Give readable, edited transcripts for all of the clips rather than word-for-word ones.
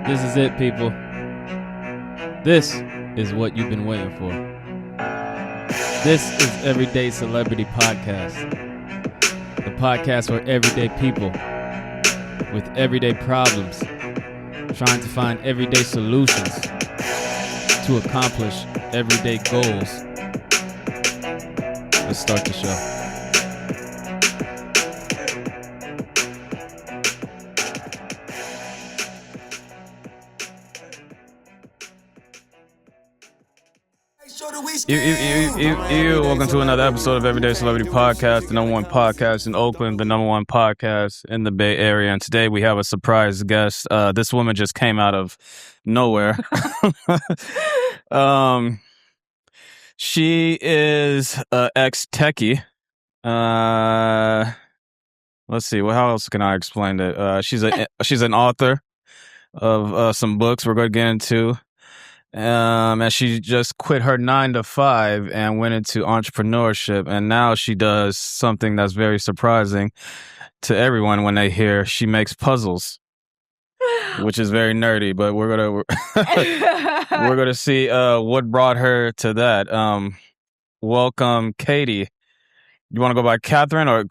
This is it, people. This is what you've been waiting for. This is Everyday Celebrity Podcast. The podcast for everyday people with everyday problems, trying to find everyday solutions to accomplish everyday goals. Let's start the show. Welcome to another episode of Everyday Celebrity Podcast, the number one podcast in Oakland, the number one podcast in the Bay Area. And today we have a surprise guest. This woman just came out of nowhere. She is ex-techie. Let's see. Well, how else can I explain it? She's an author of some books we're going to get into. And she just quit her 9-to-5 and went into entrepreneurship, and now she does something that's very surprising to everyone when they hear she makes puzzles, which is very nerdy. But we're gonna see what brought her to that. Welcome, Katie. You want to go by Catherine, or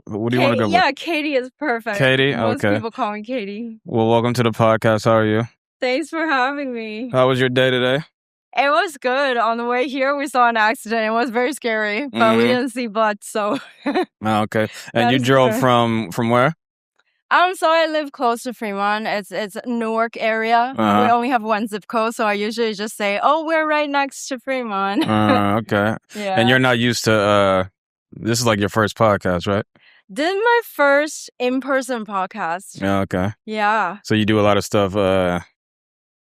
what do you want to go by? Yeah, Katie is perfect. Katie, Most okay. people call me Katie. Well, welcome to the podcast. How are you? Thanks for having me. How was your day today? It was good. On the way here, we saw an accident. It was very scary, but we didn't see blood, so. Okay. And you drove from where? So I live close to Fremont. It's Newark area. Uh-huh. We only have one zip code, so I usually just say, "Oh, we're right next to Fremont." Okay. Yeah. And you're not used to this is like your first podcast, right? This is my first in-person podcast. Yeah, okay. Yeah. So you do a lot of stuff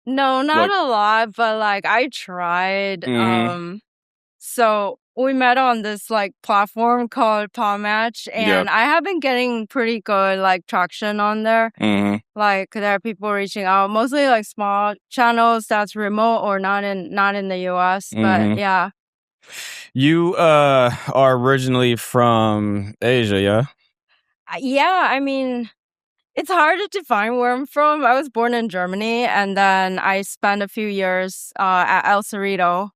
No, not a lot, but like I tried. So we met on this like platform called Match, and I have been getting pretty good like traction on there. Like there are people reaching out, mostly like small channels that's remote or not in the US. But yeah. You are originally from Asia, yeah? Yeah, I mean, it's hard to define where I'm from. I was born in Germany, and then I spent a few years at El Cerrito.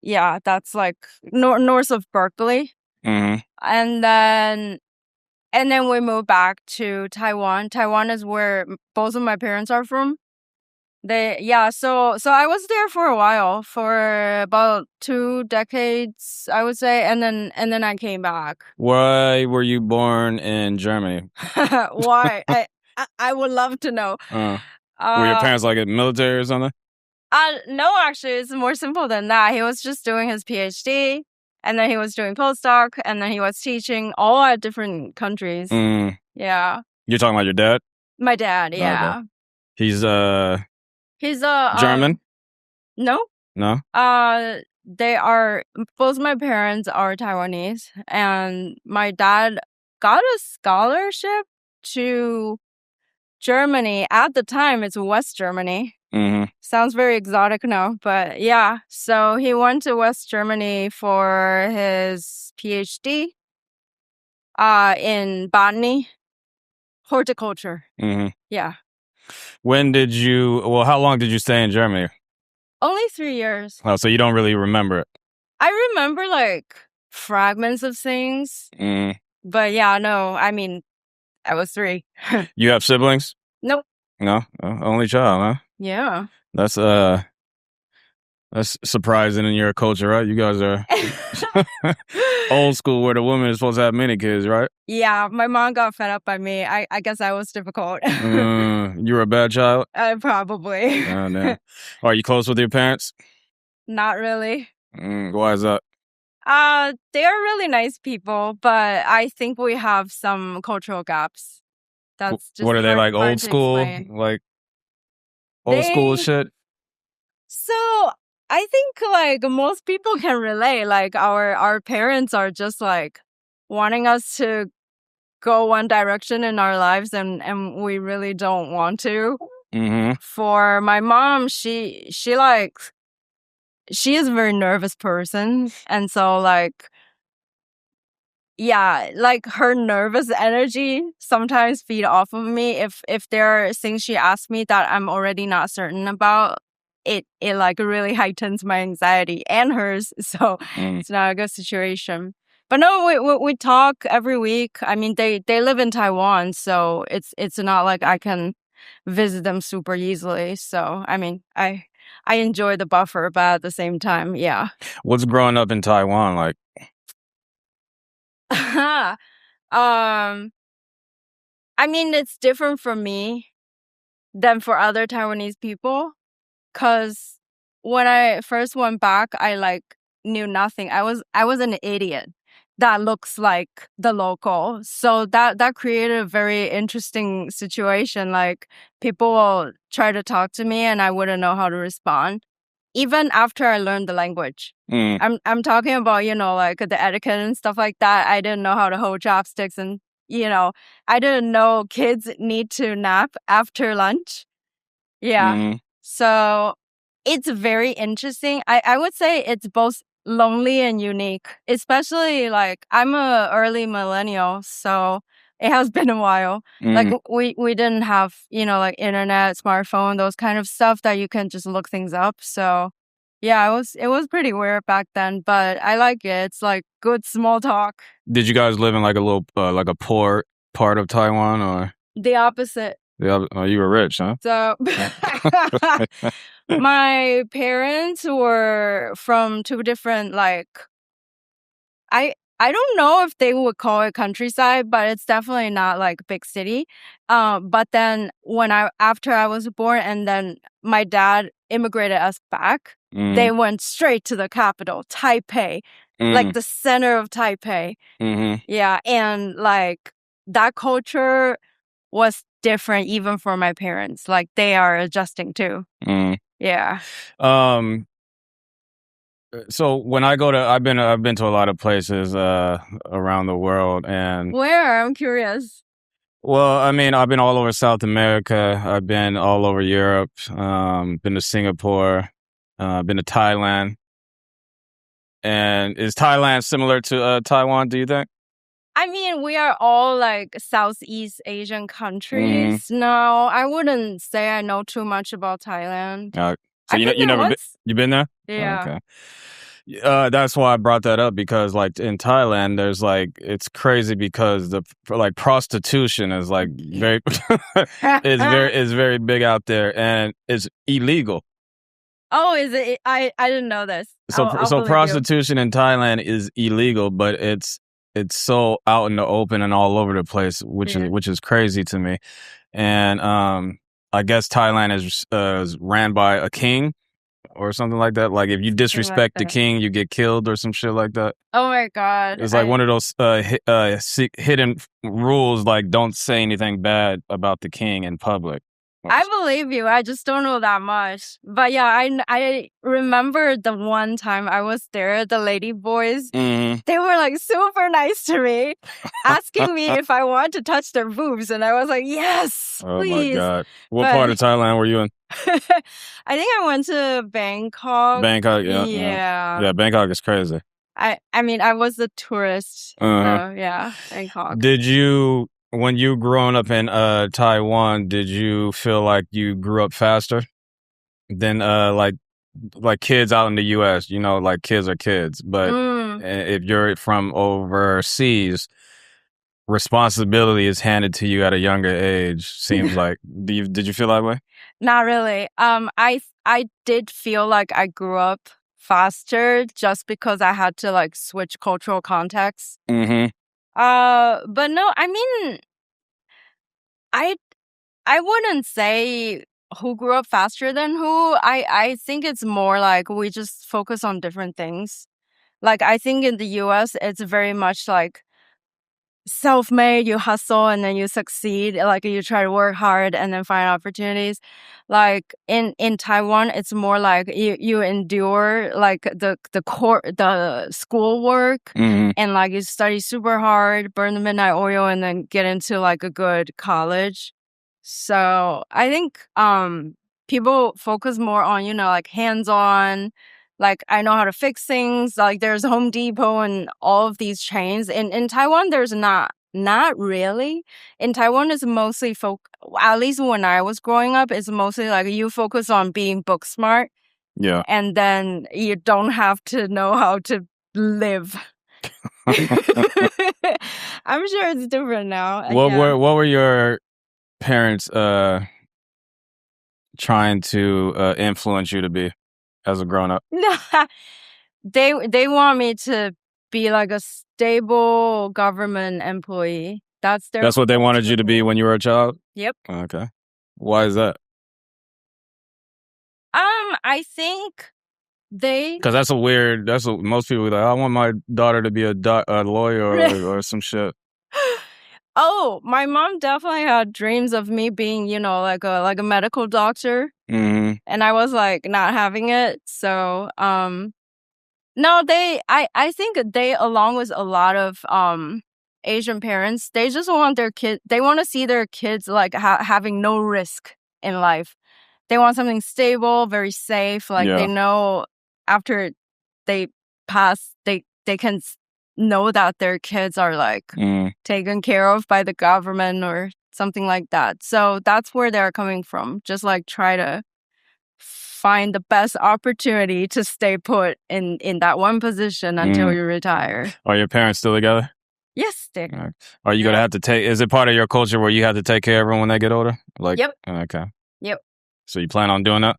Yeah, that's like north of Berkeley. And then we moved back to Taiwan. Taiwan is where both of my parents are from. So I was there for a while, for about 2 decades, I would say, and then I came back. Why were you born in Germany? Why? I would love to know. Were your parents like in military or something? No, actually, it's more simple than that. He was just doing his PhD, and then he was doing postdoc, and then he was teaching all at different countries. Yeah. You're talking about your dad? My dad, yeah. Okay. He's German? No. No? Both my parents are Taiwanese, and my dad got a scholarship to Germany. At the time, it's West Germany. Sounds very exotic now, but yeah. So he went to West Germany for his PhD in botany, horticulture. Yeah. How long did you stay in Germany? Only 3 years. Oh, so you don't really remember it? I remember like fragments of things. But yeah, no, I mean, I was 3. You have siblings? Nope. No? Only child, huh? Yeah. That's surprising in your culture, right? You guys are old school where the woman is supposed to have many kids, right? Yeah, my mom got fed up by me. I guess I was difficult. You were a bad child? Probably. Oh, no. Are you close with your parents? Not really. Why is that? They are really nice people, but I think we have some cultural gaps. That's just what are they, like old school? Explain. Like old school shit? So I think like most people can relate. Like our parents are just like wanting us to go one direction in our lives, and we really don't want to. For my mom, she is a very nervous person, and so like yeah, like her nervous energy sometimes feed off of me. If there are things she asks me that I'm already not certain about, it like really heightens my anxiety and hers. So it's not a good situation. But no, we talk every week. I mean, they live in Taiwan, so it's not like I can visit them super easily. So I mean, I enjoy the buffer, but at the same time, yeah. What's growing up in Taiwan like? um, I mean, it's different for me than for other Taiwanese people. Cause when I first went back, I like knew nothing. I was an idiot that looks like the local. So that created a very interesting situation. Like people will try to talk to me and I wouldn't know how to respond. Even after I learned the language. I'm talking about, like the etiquette and stuff like that. I didn't know how to hold chopsticks and I didn't know kids need to nap after lunch. Yeah. So it's very interesting. I would say it's both lonely and unique, especially like I'm a early millennial, so it has been a while. Like we didn't have, like internet, smartphone, those kind of stuff that you can just look things up. So yeah, it was pretty weird back then, but I like it. It's like good small talk. Did you guys live in like a little like a poor part of Taiwan or? The opposite. Yeah, you were rich, huh? So my parents were from two different I don't know if they would call it countryside, but it's definitely not like big city. But then after I was born and then my dad immigrated us back, they went straight to the capital, Taipei, like the center of Taipei. Yeah, and like that culture was different even for my parents. Like they are adjusting too. Yeah. So when I go to, I've been to a lot of places around the world, and where? I'm curious. Well, I mean, I've been all over South America. I've been all over Europe. Been to Singapore. Been to Thailand. And is Thailand similar to Taiwan? Do you think? I mean, we are all like Southeast Asian countries. No, I wouldn't say I know too much about Thailand. So you been there? Yeah. Okay. That's why I brought that up because like in Thailand, there's like, it's crazy because like prostitution is like very, is very big out there and it's illegal. Oh, is it? I didn't know this. So prostitution in Thailand is illegal, but it's so out in the open and all over the place, which is crazy to me. And I guess Thailand is ran by a king or something like that. Like if you disrespect the king, you get killed or some shit like that. Oh my God. It's like one of those hidden rules, like don't say anything bad about the king in public. I believe you. I just don't know that much. But yeah, I remember the one time I was there, the lady boys, they were like super nice to me, asking me if I want to touch their boobs. And I was like, yes, please. Oh my God. What part of Thailand were you in? I think I went to Bangkok. Bangkok, yeah. Yeah, Bangkok is crazy. I mean, I was a tourist. So yeah, Bangkok. Did you... When you growing up in Taiwan, did you feel like you grew up faster than like kids out in the US? You know, like kids are kids, but if you're from overseas, responsibility is handed to you at a younger age. Seems like. Did you feel that way? Not really. I did feel like I grew up faster just because I had to like switch cultural contexts. But no, I mean, I wouldn't say who grew up faster than who. I think it's more like we just focus on different things. Like I think in the US, it's very much like self-made, you hustle and then you succeed. Like you try to work hard and then find opportunities. Like in Taiwan, it's more like you endure like the schoolwork and like you study super hard, burn the midnight oil and then get into like a good college. So I think people focus more on, like hands-on Like, I know how to fix things. Like, there's Home Depot and all of these chains. In Taiwan, there's not really. In Taiwan, it's mostly at least when I was growing up, it's mostly like you focus on being book smart. Yeah. And then you don't have to know how to live. I'm sure it's different now. What were your parents trying to influence you to be as a grown up? They want me to be like a stable government employee. That's what they wanted you to be when you were a child? Yep. Okay. Why is that? I think because that's what most people are like. I want my daughter to be a lawyer or some shit. Oh, my mom definitely had dreams of me being, like a medical doctor. Mm-hmm. And I was like not having it. So, no, I think they, along with a lot of Asian parents, they just want their kids, they want to see their kids like having no risk in life. They want something stable, very safe. Like they know after they pass, they can know that their kids are like taken care of by the government or something like that. So that's where they're coming from. Just like try to find the best opportunity to stay put in that one position until you retire. Are your parents still together? Yes, they are. Are you gonna have to is it part of your culture where you have to take care of everyone when they get older? Like, yep. Okay. Yep. So you plan on doing that?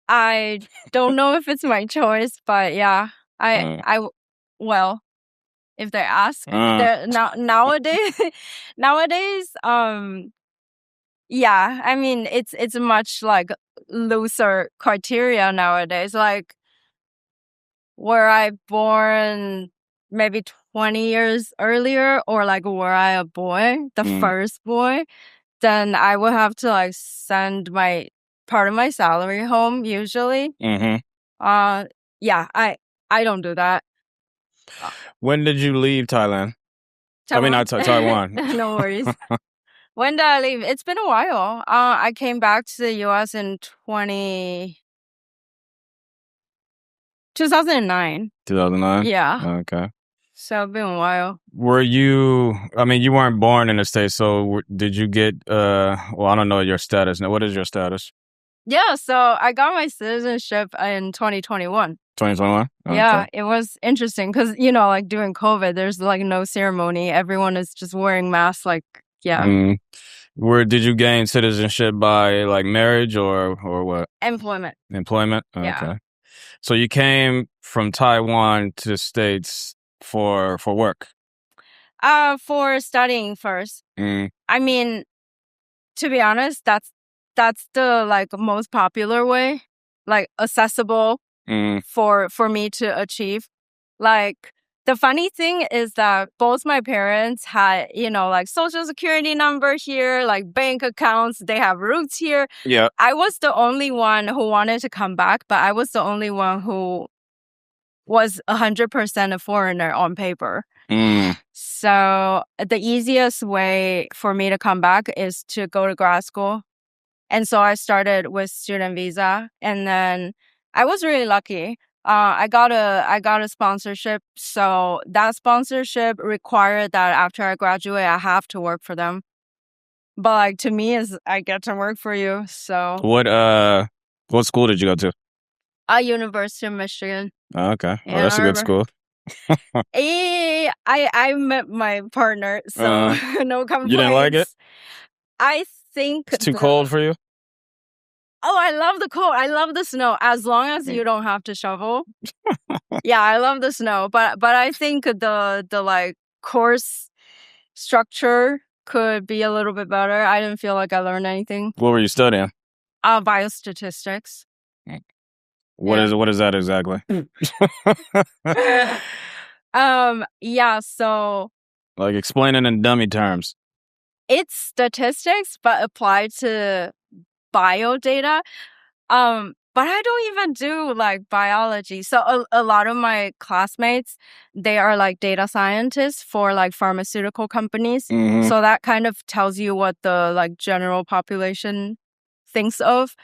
I don't know if it's my choice, but yeah, well, if they ask, nowadays, yeah, I mean, it's much like looser criteria nowadays. Like, were I born maybe 20 years earlier, or like were I a boy, the first boy, then I would have to like send part of my salary home usually. Mm-hmm. Yeah, I don't do that. When did you leave Thailand? I mean, not Taiwan. No worries. When did I leave? It's been a while. I came back to the U.S. in 2009. 2009? Yeah. Okay. So it's been a while. Were you, I mean, you weren't born in the States, so did you get, well, I don't know your status. Now, what is your status? Yeah, so I got my citizenship in 2021. 2021? Okay. Yeah, it was interesting because, like during COVID, there's like no ceremony. Everyone is just wearing masks, like, yeah. Where did you gain citizenship by like marriage or what? Employment. Okay. Yeah. So you came from Taiwan to the States for work? For studying first. I mean, to be honest, that's the like most popular way, like accessible for me to achieve. Like, the funny thing is that both my parents had, like social security number here, like bank accounts, they have roots here. Yeah. I was the only one who wanted to come back, but I was the only one who was 100% a foreigner on paper. So the easiest way for me to come back is to go to grad school. And so I started with student visa, and then I was really lucky. I got a sponsorship. So that sponsorship required that after I graduate, I have to work for them. But like, to me, is I get to work for you. So what school did you go to? University of Michigan. Oh, okay. Oh, that's a good school. I met my partner, so no complaints. You didn't like it? I think it's too cold for you. Oh, I love the cold. I love the snow. As long as you don't have to shovel. Yeah, I love the snow. But I think the like course structure could be a little bit better. I didn't feel like I learned anything. What were you studying? Biostatistics. What is that exactly? Yeah, so like, explain it in dummy terms. It's statistics but applied to bio data. But I don't even do like biology. So a lot of my classmates, they are like data scientists for like pharmaceutical companies. So that kind of tells you what the like general population thinks of.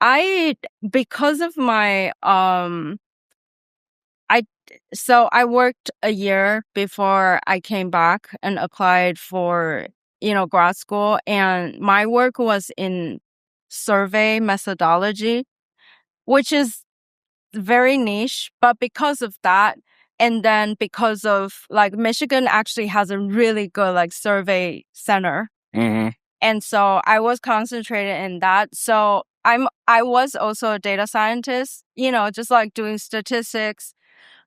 Because of my I worked a year before I came back and applied for, grad school, and my work was in survey methodology, which is very niche. But because of that, and then because of like Michigan actually has a really good like survey center. Mm-hmm. And so I was concentrated in that. So I was also a data scientist, just like doing statistics,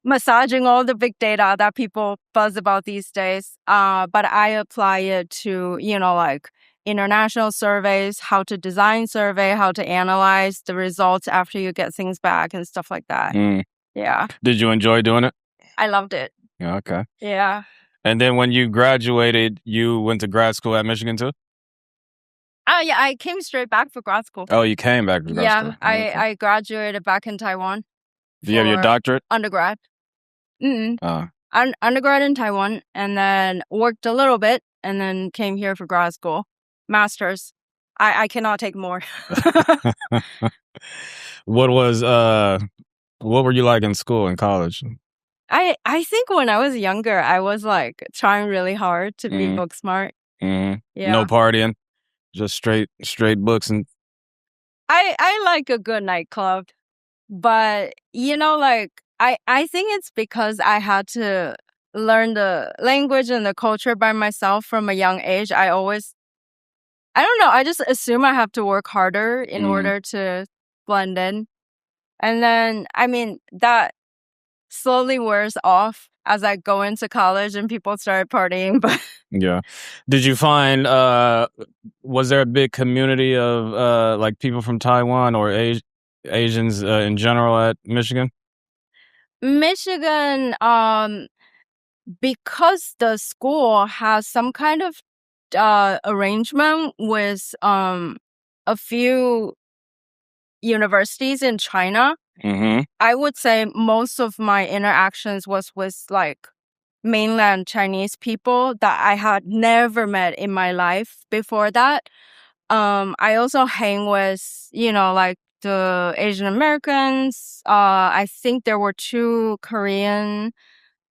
massaging all the big data that people buzz about these days. But I apply it to, like international surveys, how to design survey, how to analyze the results after you get things back and stuff like that. Yeah. Did you enjoy doing it? I loved it. Yeah, okay. Yeah. And then when you graduated, you went to grad school at Michigan too? Yeah, I came straight back for grad school. Oh, you came back for grad school? Yeah, I graduated back in Taiwan. Do you have your doctorate? Undergrad. Undergrad in Taiwan, and then worked a little bit, and then came here for grad school. Master's. I cannot take more. What were you like in school, in college? I think when I was younger, I was like trying really hard to be book smart. Mm-hmm. Yeah. No partying, just straight books. And I like a good nightclub, but like I think it's because I had to learn the language and the culture by myself from a young age. I don't know, I just assume I have to work harder in order to blend in. And then, I mean, that slowly wears off as I go into college and people start partying. But yeah. Did you find, was there a big community of like people from Taiwan or Asians in general at Michigan? Michigan, because the school has some kind of arrangement with a few universities in China. Mm-hmm. I would say most of my interactions was with like mainland Chinese people that I had never met in my life before that. I also hang with, like the Asian Americans. I think there were 2 Korean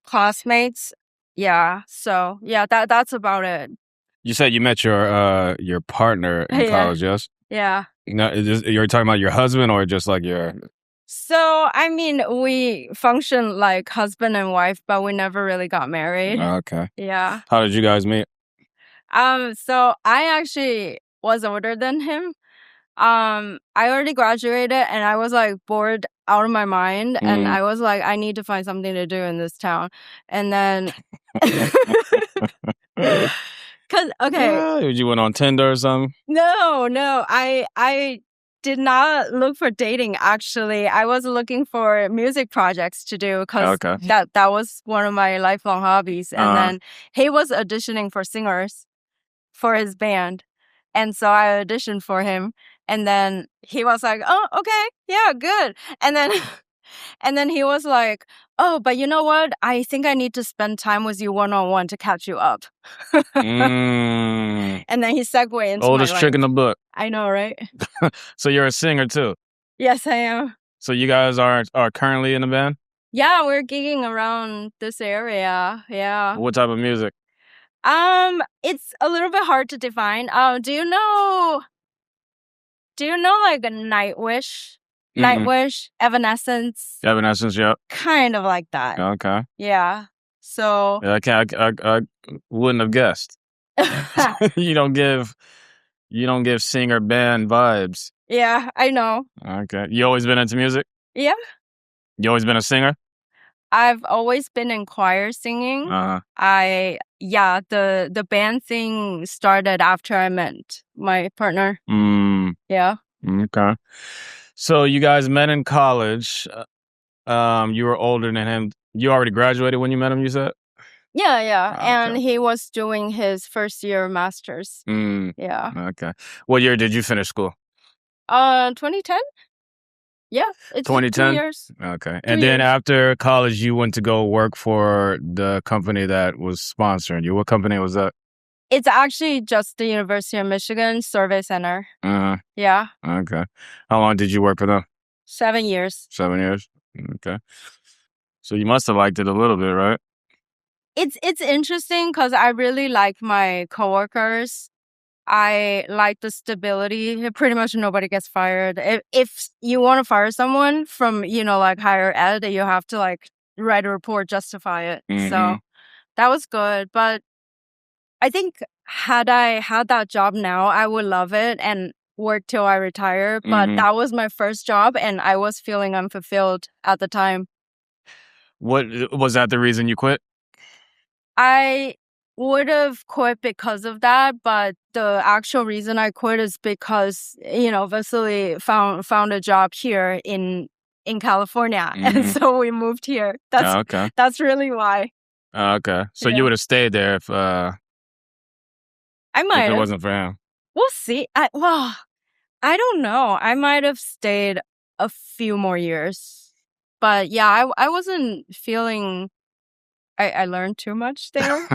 classmates. Yeah. So yeah, that's about it. You said you met your partner in college, yes? Yeah. No, you're talking about your husband or just like your... So, I mean, we function like husband and wife, but we never really got married. Okay. Yeah. How did you guys meet? So I actually was older than him. I already graduated and I was like bored out of my mind. And I was like, I need to find something to do in this town. And then, You went on Tinder or something? No, I did not look for dating, actually. I was looking for music projects to do because that was one of my lifelong hobbies. And then he was auditioning for singers for his band. And so I auditioned for him. And then he was like, oh, okay, yeah, good. And then he was like, oh, but you know what? I think I need to spend time with you one-on-one to catch you up. And then he segued into oldest trick in the book. I know, right? So you're a singer too? Yes, I am. So you guys are currently in a band? Yeah, we're gigging around this area. Yeah. What type of music? It's a little bit hard to define. Do you know like a Nightwish? Nightwish, Evanescence. Evanescence, yeah. Kind of like that. Okay. Yeah. So I wouldn't have guessed. You don't give singer band vibes. Yeah, I know. Okay. You always been into music? Yeah. You always been a singer? I've always been in choir singing. The band thing started after I met my partner. Yeah. Okay. So you guys met in college. You were older than him. You already graduated when you met him, you said? Yeah. And he was doing his first year master's. Yeah. Okay. What year did you finish school? 2010. Yeah, it's 2010? 2 years. Okay. And then after college, you went to go work for the company that was sponsoring you. What company was that? It's actually just the University of Michigan Survey Center. Yeah. Okay. How long did you work for them? 7 years. 7 years. Okay. So you must have liked it a little bit, right? It's interesting because I really like my coworkers. I like the stability. Pretty much nobody gets fired. If you want to fire someone from, like higher ed, you have to like write a report, justify it. So that was good. But I think had I had that job now, I would love it and work till I retire. But that was my first job and I was feeling unfulfilled at the time. What was that the reason you quit? I would have quit because of that, but the actual reason I quit is because, Vasily found a job here in California. And so we moved here. That's really why. Okay. So you would have stayed there if I might if it have. wasn't for him. We'll see. I don't know. I might have stayed a few more years. But yeah, I wasn't feeling I learned too much there.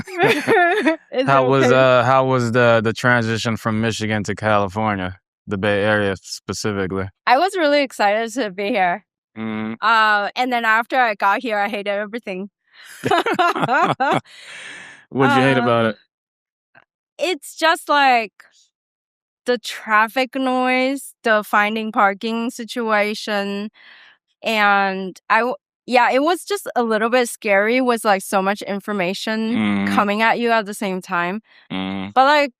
How was the transition from Michigan to California, the Bay Area specifically? I was really excited to be here. And then after I got here, I hated everything. What'd you hate about it? It's just like the traffic noise, the finding parking situation, and it was just a little bit scary with like so much information coming at you at the same time. But like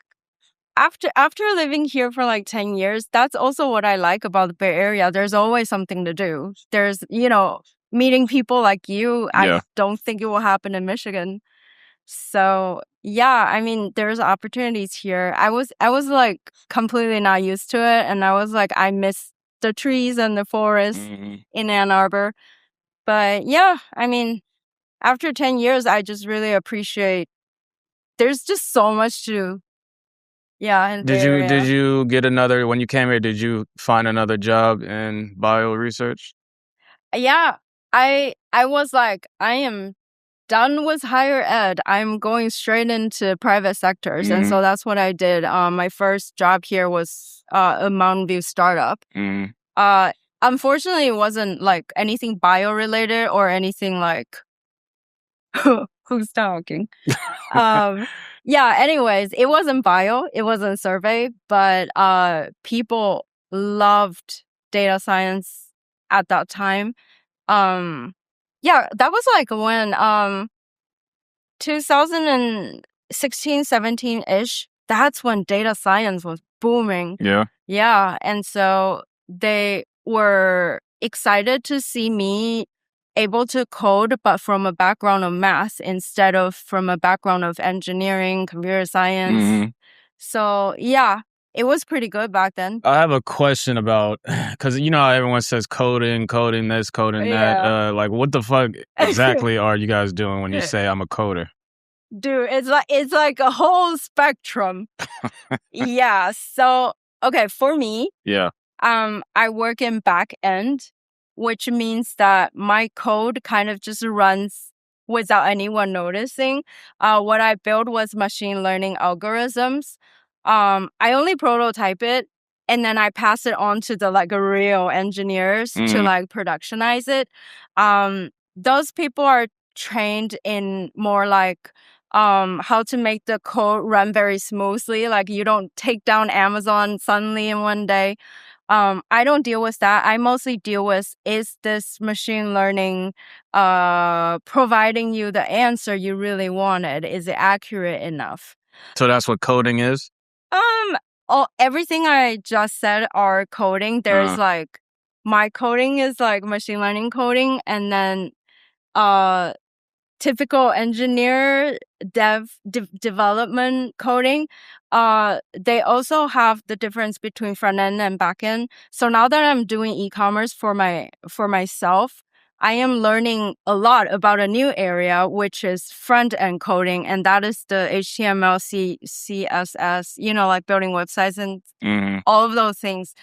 after living here for like 10 years, that's also what I like about the Bay Area. There's always something to do. There's, meeting people like you. I don't think it will happen in Michigan. So yeah, I mean, there's opportunities here. I was like completely not used to it. And I was like, I miss the trees and the forest in Ann Arbor. But yeah, I mean, after 10 years, I just really appreciate there's just so much to do. Yeah. Did you get when you came here, did you find another job in bio research? Yeah. I was like, I am done with higher ed. I'm going straight into private sectors. And so that's what I did. My first job here was a Mountain View startup. Unfortunately, it wasn't like anything bio related or anything like who's talking. Anyways, it wasn't bio, it wasn't survey, but people loved data science at that time. That was like when 2016, 17-ish, that's when data science was booming. Yeah, and so they were excited to see me able to code, but from a background of math instead of from a background of engineering, computer science. So yeah, it was pretty good back then. I have a question about, because how everyone says coding this, coding that. Like, what the fuck exactly are you guys doing when you say I'm a coder? Dude, it's like a whole spectrum. Yeah. So okay, for me, I work in back end, which means that my code kind of just runs without anyone noticing. What I built was machine learning algorithms. I only prototype it and then I pass it on to the like real engineers to like productionize it. Those people are trained in more like how to make the code run very smoothly. Like you don't take down Amazon suddenly in one day. I don't deal with that. I mostly deal with, is this machine learning providing you the answer you really wanted? Is it accurate enough? So that's what coding is? Everything I just said are coding. There's like, my coding is like machine learning coding, and then typical engineer development coding. They also have the difference between front end and back end. So now that I'm doing e-commerce for myself, I am learning a lot about a new area, which is front end coding, and that is the HTML, CSS, like building websites and all of those things.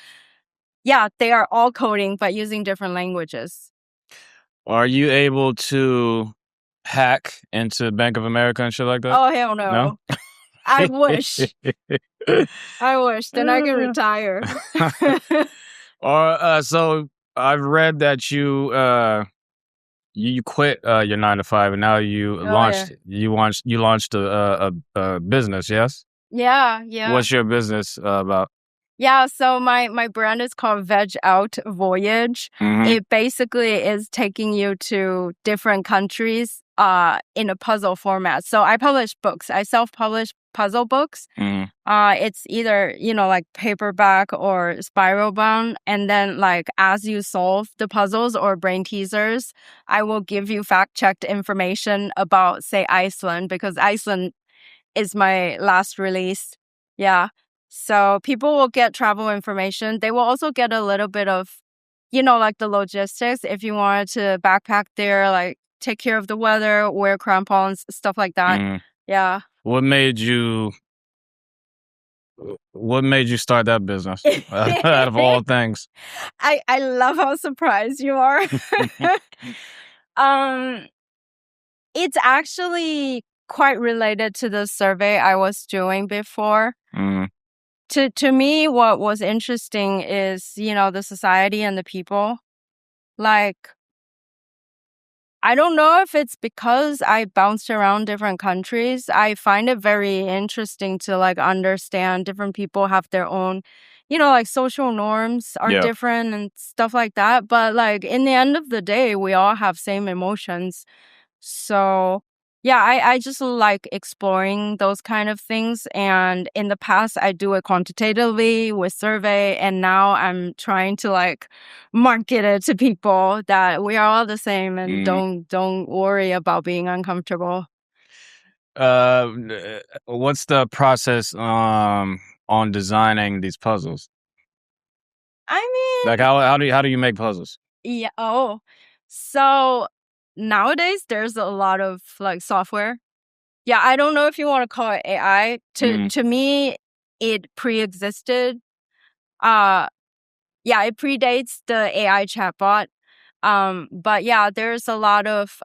Yeah, they are all coding, but using different languages. Are you able to hack into Bank of America and shit like that? Oh, hell no. I wish. I wish. Then I can retire. Or so I've read that you quit your 9 to 5 and now you Oh, yeah. launched a business. Yes. Yeah. What's your business about? Yeah, so my brand is called Veg Out Voyage. It basically is taking you to different countries in a puzzle format. So I publish books. I self-publish puzzle books. It's either, like paperback or spiral bound. And then like as you solve the puzzles or brain teasers, I will give you fact-checked information about, say, Iceland, because Iceland is my last release. Yeah. So people will get travel information. They will also get a little bit of, like the logistics. If you wanted to backpack there, like take care of the weather, wear crampons, stuff like that. Yeah. What made you start that business out of all things? I love how surprised you are. It's actually quite related to the survey I was doing before. To me, what was interesting is, the society and the people. Like, I don't know if it's because I bounced around different countries. I find it very interesting to like understand different people have their own, like social norms are different and stuff like that. But like in the end of the day, we all have same emotions. So yeah, I just like exploring those kind of things. And in the past, I do it quantitatively with survey. And now I'm trying to like market it to people that we are all the same and don't worry about being uncomfortable. What's the process on designing these puzzles? I mean, like how do you make puzzles? Yeah. Oh, so nowadays there's a lot of like software. Yeah, I don't know if you want to call it AI. To me, it pre-existed. Yeah, it predates the AI chatbot. But yeah, there's a lot of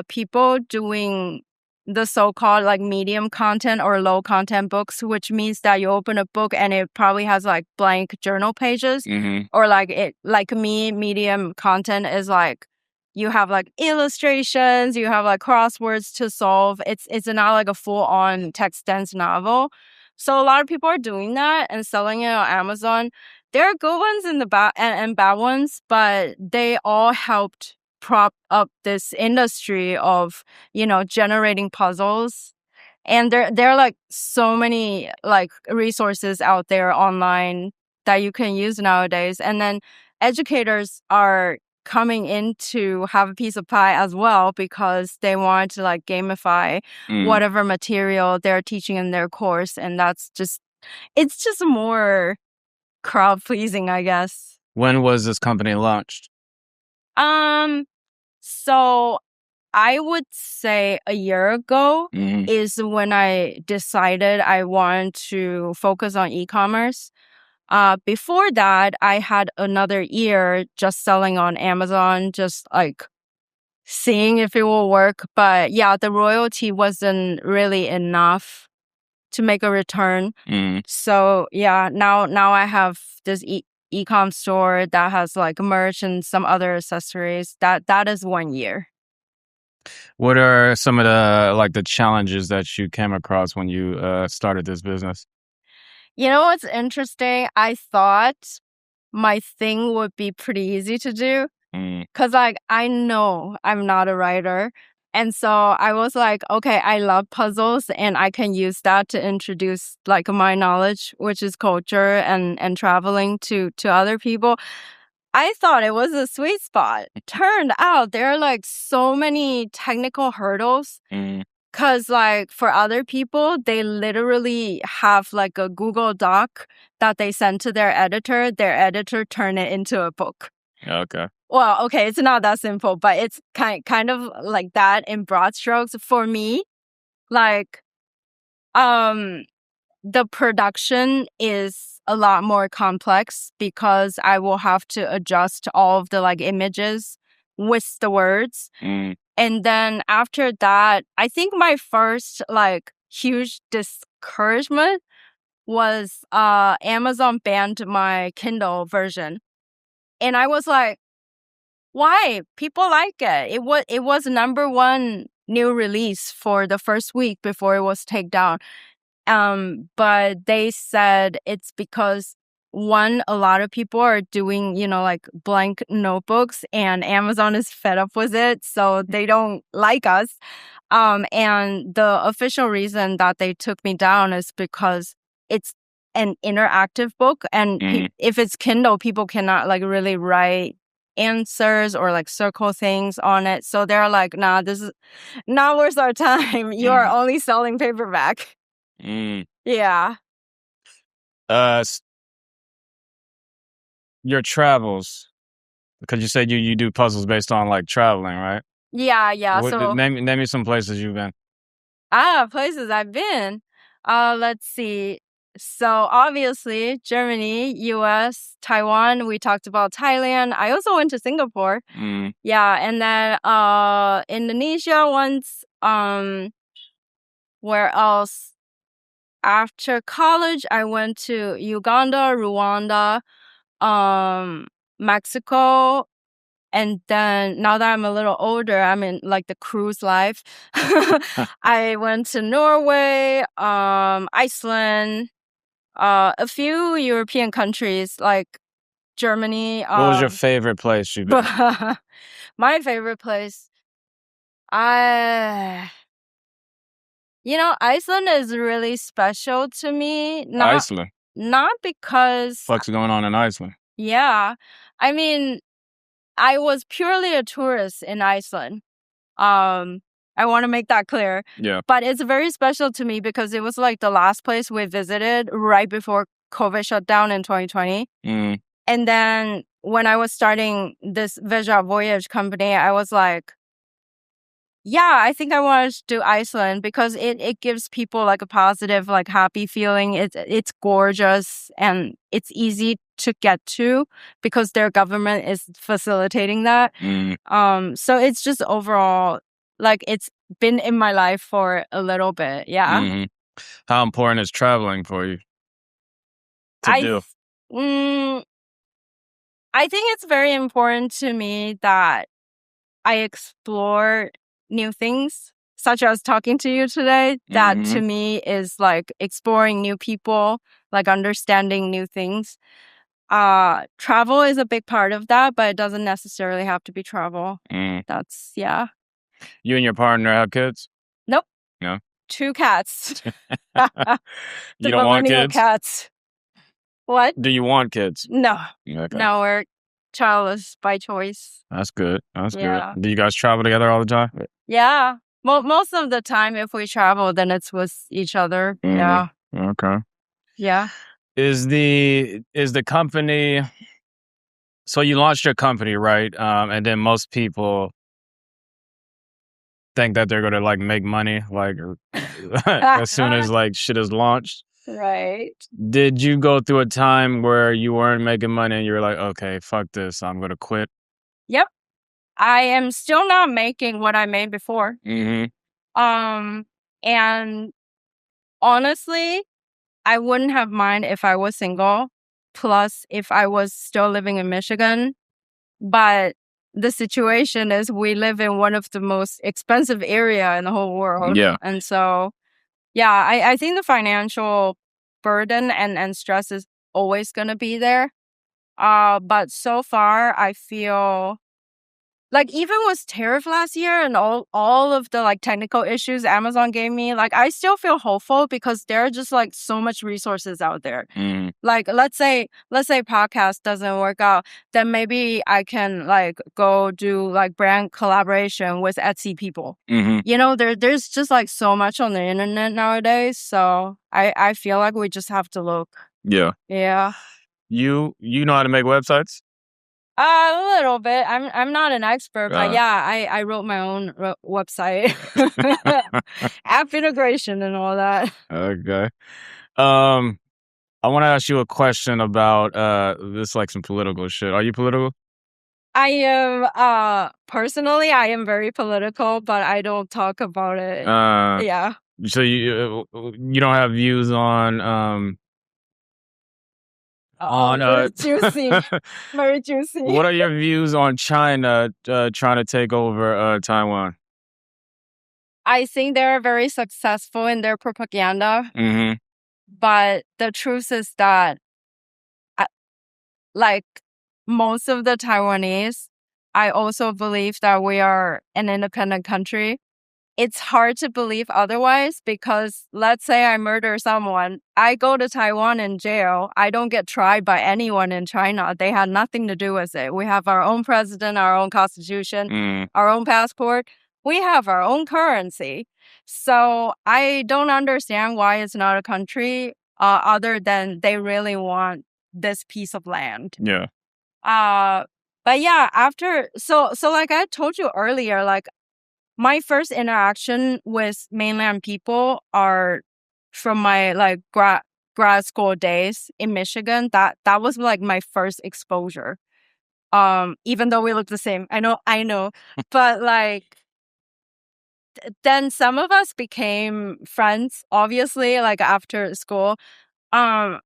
people doing the so-called like medium content or low content books, which means that you open a book and it probably has like blank journal pages, or like me, medium content is like you have like illustrations, you have like crosswords to solve. It's not like a full-on text dense novel. So a lot of people are doing that and selling it on Amazon. There are good ones and bad ones, but they all helped prop up this industry of, generating puzzles. And there are like so many like resources out there online that you can use nowadays. And then educators are coming in to have a piece of pie as well because they want to like gamify whatever material they're teaching in their course. And it's just more crowd pleasing, I guess. When was this company launched? So I would say a year ago is when I decided I wanted to focus on e-commerce. Before that, I had another year just selling on Amazon, just like seeing if it will work. But yeah, the royalty wasn't really enough to make a return. So yeah, now I have this e-com store that has like merch and some other accessories. That is 1 year. What are some of the challenges that you came across when you started this business? You know what's interesting? I thought my thing would be pretty easy to do because like I know I'm not a writer. And so I was like, okay, I love puzzles and I can use that to introduce like my knowledge, which is culture and traveling to other people. I thought it was a sweet spot. Turned out there are like so many technical hurdles. Cause like for other people, they literally have like a Google Doc that they send to their editor turn it into a book. Okay. Well, okay, it's not that simple, but it's kind of like that in broad strokes. For me, like, the production is a lot more complex because I will have to adjust all of the like images with the words. And then after that, I think my first like huge discouragement was Amazon banned my Kindle version. And I was like, why? People like it. It was number one new release for the first week before it was taken down. But they said it's because one, a lot of people are doing, like blank notebooks, and Amazon is fed up with it, so they don't like us. And the official reason that they took me down is because it's an interactive book, and if it's Kindle, people cannot like really write answers or like circle things on it. So they're like, nah, this is not worth our time. You are only selling paperback. Yeah. Your travels, because you said you do puzzles based on like traveling, right? Yeah. So name me some places you've been. Places I've been. Let's see. So obviously Germany, US, Taiwan. We talked about Thailand. I also went to Singapore. Yeah, and then Indonesia once. Where else? After college, I went to Uganda, Rwanda, Mexico, and then now that I'm a little older, I'm in like the cruise life. I went to Norway, Iceland, a few European countries like Germany. What was your favorite place you've been? My favorite place, Iceland is really special to me. Iceland? Not because... What's going on in Iceland? Yeah. I mean, I was purely a tourist in Iceland. I want to make that clear. Yeah. But it's very special to me because it was like the last place we visited right before COVID shut down in 2020. And then when I was starting this Veja Voyage company, I was like, yeah, I think I want to do Iceland because it gives people like a positive, like happy feeling. It's gorgeous and it's easy to get to because their government is facilitating that. So it's just overall, like it's been in my life for a little bit. Yeah. How important is traveling for you to do? I think it's very important to me that I explore new things, such as talking to you today. That to me is like exploring new people, like understanding new things. Travel is a big part of that, but it doesn't necessarily have to be travel. That's, yeah. You and your partner have kids? Nope. No? 2 cats. You don't want kids? Cats. What? Do you want kids? No. Okay. No, we're childless by choice. That's good. Good. Do you guys travel together all the time? Yeah. Most of the time, if we travel, then it's with each other. Yeah. Okay. Yeah. Is the company... So you launched your company, right? And then most people think that they're going to like make money like as soon as like shit is launched. Right. Did you go through a time where you weren't making money and you were like, okay, fuck this, I'm going to quit? Yep. I am still not making what I made before. And honestly, I wouldn't have mind if I was single, plus if I was still living in Michigan. But the situation is we live in one of the most expensive area in the whole world. Yeah. And so, yeah, I think the financial burden and stress is always going to be there. But so far, I feel like even with tariff last year and all of the like technical issues Amazon gave me, like I still feel hopeful because there are just like so much resources out there. Like let's say podcast doesn't work out, then maybe I can like go do like brand collaboration with Etsy people. There's just like so much on the internet nowadays. So I feel like we just have to look. Yeah. Yeah. You know how to make websites? A little bit. I'm not an expert, but yeah, I wrote my own website, app integration, and all that. Okay. I want to ask you a question about this, like some political shit. Are you political? I am. Personally, I am very political, but I don't talk about it. Yeah. So you don't have views on very juicy. Very juicy. What are your views on China trying to take over Taiwan? I think they're very successful in their propaganda. Mm-hmm. But the truth is that, like most of the Taiwanese, I also believe that we are an independent country. It's hard to believe otherwise because let's say I murder someone, I go to Taiwan in jail. I don't get tried by anyone in China. They had nothing to do with it. We have our own president, our own constitution, our own passport. We have our own currency. So I don't understand why it's not a country other than they really want this piece of land. Yeah. But yeah, so like I told you earlier, like my first interaction with mainland people are from my like grad school days in Michigan. That was like my first exposure. Even though we look the same, I know, but like then some of us became friends. Obviously, like after school, I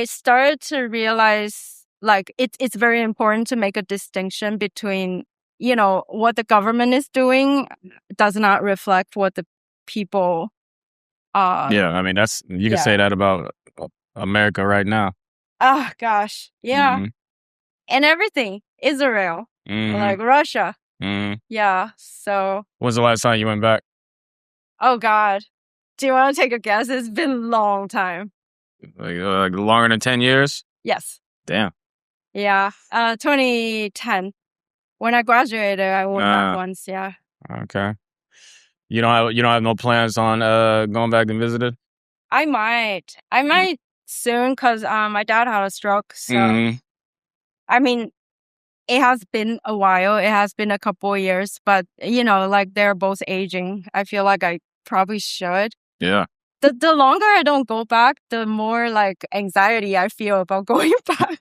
started to realize like it's very important to make a distinction between, you know, what the government is doing does not reflect what the people Yeah, I mean you can say that about America right now. Oh gosh. Yeah. Mm-hmm. And everything. Israel. Like Russia. Mm-hmm. Yeah. So When's the last time you went back? Oh God. Do you want to take a guess? It's been a long time. Like longer than 10 years? Yes. Damn. Yeah. 2010. When I graduated, I went back once, yeah. Okay. You don't have no plans on going back and visit it? I might soon because my dad had a stroke. So I mean, it has been a while. It has been a couple of years, but you know, like they're both aging. I feel like I probably should. Yeah. The longer I don't go back, the more like anxiety I feel about going back.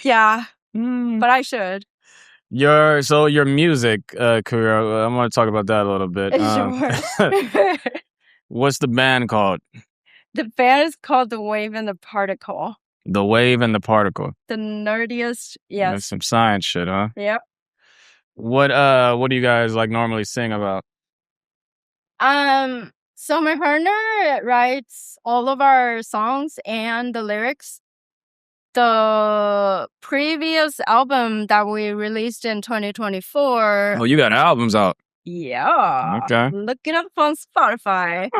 Yeah. But I should. Your music career, I'm going to talk about that a little bit. Sure. What's the band called? The band is called The Wave and the Particle. The Wave and the Particle. The nerdiest, yes. That's some science shit, huh? Yep. What do you guys like normally sing about? So my partner writes all of our songs and the lyrics. The previous album that we released in 2024. Oh, you got albums out. Yeah. Okay. Look it up on Spotify.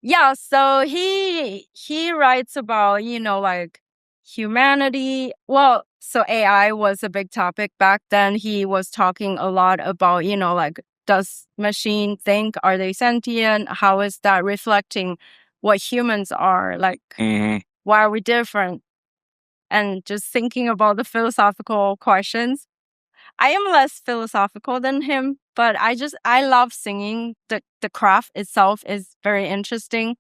Yeah, so he writes about, you know, like humanity. Well, so AI was a big topic back then. He was talking a lot about, you know, like does machine think? Are they sentient? How is that reflecting what humans are? Like why are we different? And just thinking about the philosophical questions. I am less philosophical than him, but I love singing. The craft itself is very interesting.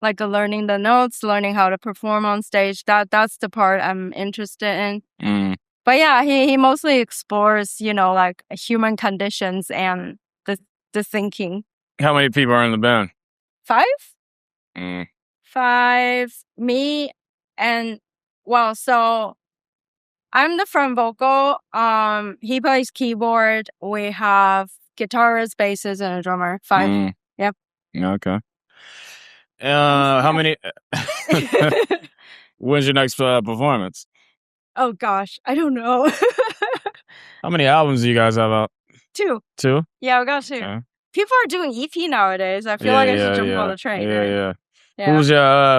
Like learning the notes, learning how to perform on stage. That's the part I'm interested in. But yeah, he mostly explores, you know, like human conditions and the thinking. How many people are in the band? 5? 5. Me and well, so I'm the front vocal. He plays keyboard. We have guitarist, bassist, and a drummer. 5. Yep. Okay. How many? When's your next performance? Oh gosh, I don't know. How many albums do you guys have out? 2. 2? Yeah, we got 2. Okay. People are doing EP nowadays. I feel like I should jump on the train. Yeah.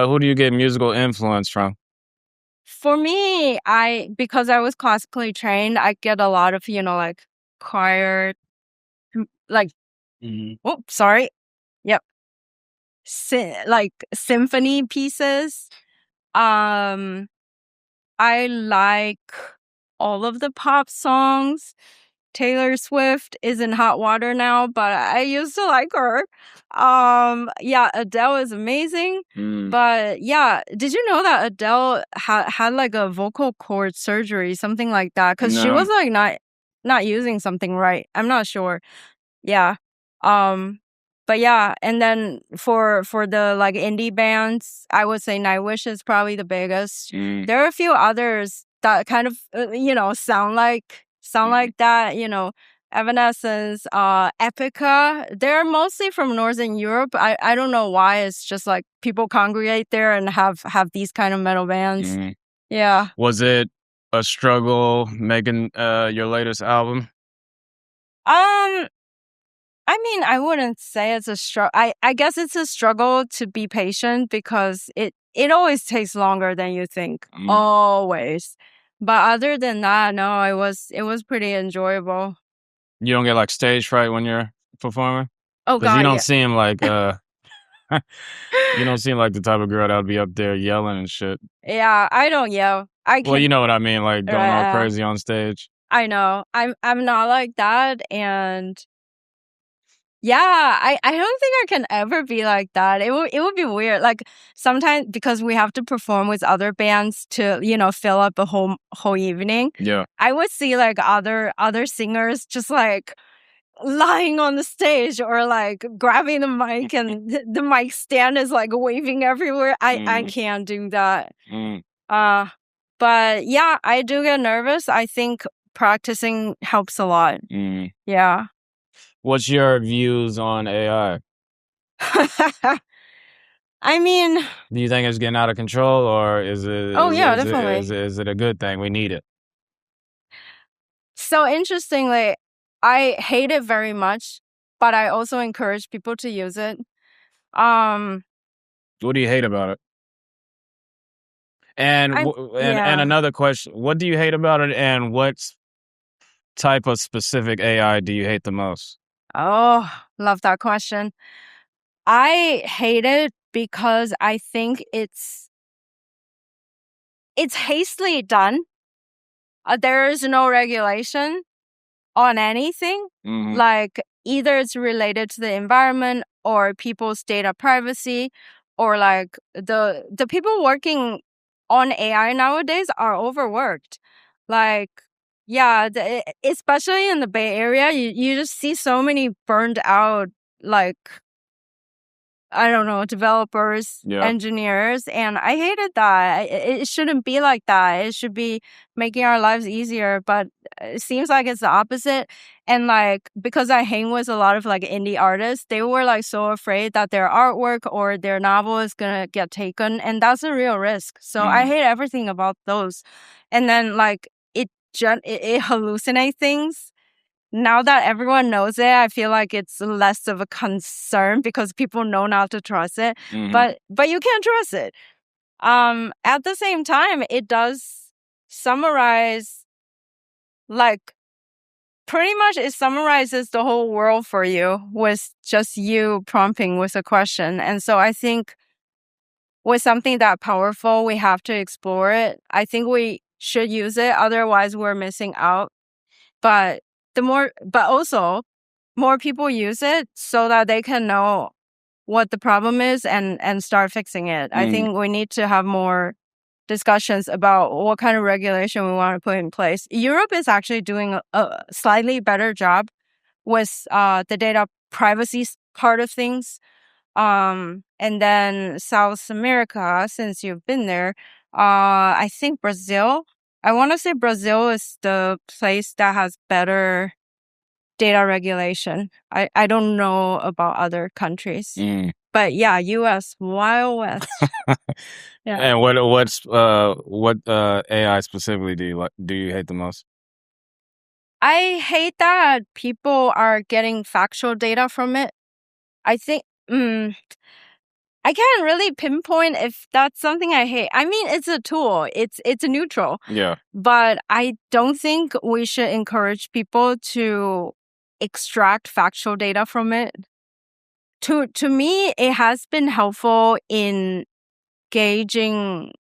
Who do you get musical influence from? For me, because I was classically trained, I get a lot of, you know, like choir, like, oh, sorry. Yep. Like symphony pieces. I like all of the pop songs. Taylor Swift is in hot water now, but I used to like her. Yeah, Adele is amazing. But yeah, did you know that Adele had like a vocal cord surgery, something like that? Because she was like not using something right. I'm not sure. Yeah. But yeah, and then for the like indie bands, I would say Nightwish is probably the biggest. There are a few others that kind of sound like that. Evanescence, Epica. They're mostly from Northern Europe. I don't know why. It's just like people congregate there and have these kind of metal bands. Yeah. Was it a struggle making your latest album? I mean, I wouldn't say it's a struggle. I guess it's a struggle to be patient because it always takes longer than you think. Always. But other than that, no, it was pretty enjoyable. You don't get like stage fright when you're performing? Oh Because God, you don't yeah. seem like you don't seem like the type of girl that would be up there yelling and shit. Yeah, I don't yell. Well, you know what I mean, like going all Right, crazy on stage. I know. I'm not like that, and yeah, I don't think I can ever be like that. It would be weird. Like sometimes because we have to perform with other bands to, fill up a whole evening. Yeah. I would see like other singers just like lying on the stage or like grabbing the mic and the mic stand is like waving everywhere. I can't do that. But yeah, I do get nervous. I think practicing helps a lot. Yeah. What's your views on AI? I mean, do you think it's getting out of control, or is it? Oh, yeah, definitely. Is it a good thing? We need it. So interestingly, I hate it very much, but I also encourage people to use it. What do you hate about it? And and another question: what do you hate about it, and what type of specific AI do you hate the most? Oh, love that question. I hate it because I think it's hastily done. There is no regulation on anything. Like either it's related to the environment or people's data privacy, or like the people working on AI nowadays are overworked. Like, yeah, especially in the Bay Area, you just see so many burned out, like, I don't know, developers, engineers, and I hated that. It shouldn't be like that. It should be making our lives easier, but it seems like it's the opposite. And like, because I hang with a lot of like indie artists, they were like so afraid that their artwork or their novel is gonna get taken, and that's a real risk. So I hate everything about those. And then like it hallucinates things. Now that everyone knows it, I feel like it's less of a concern because people know not to trust it. But you can't trust it. At the same time, it does summarize, like, pretty much it summarizes the whole world for you with just you prompting with a question. And so I think with something that powerful, we have to explore it. I think we should use it. Otherwise, we're missing out. But also more people use it so that they can know what the problem is and start fixing it. I think we need to have more discussions about what kind of regulation we want to put in place. Europe is actually doing a slightly better job with the data privacy part of things. And then South America, since you've been there, I think Brazil. I want to say Brazil is the place that has better data regulation. I don't know about other countries. But yeah, US, Wild West. Yeah. And what AI specifically do you hate the most? I hate that people are getting factual data from it. I think I can't really pinpoint if that's something I hate. I mean, it's a tool. It's neutral. Yeah. But I don't think we should encourage people to extract factual data from it. To me, it has been helpful in gauging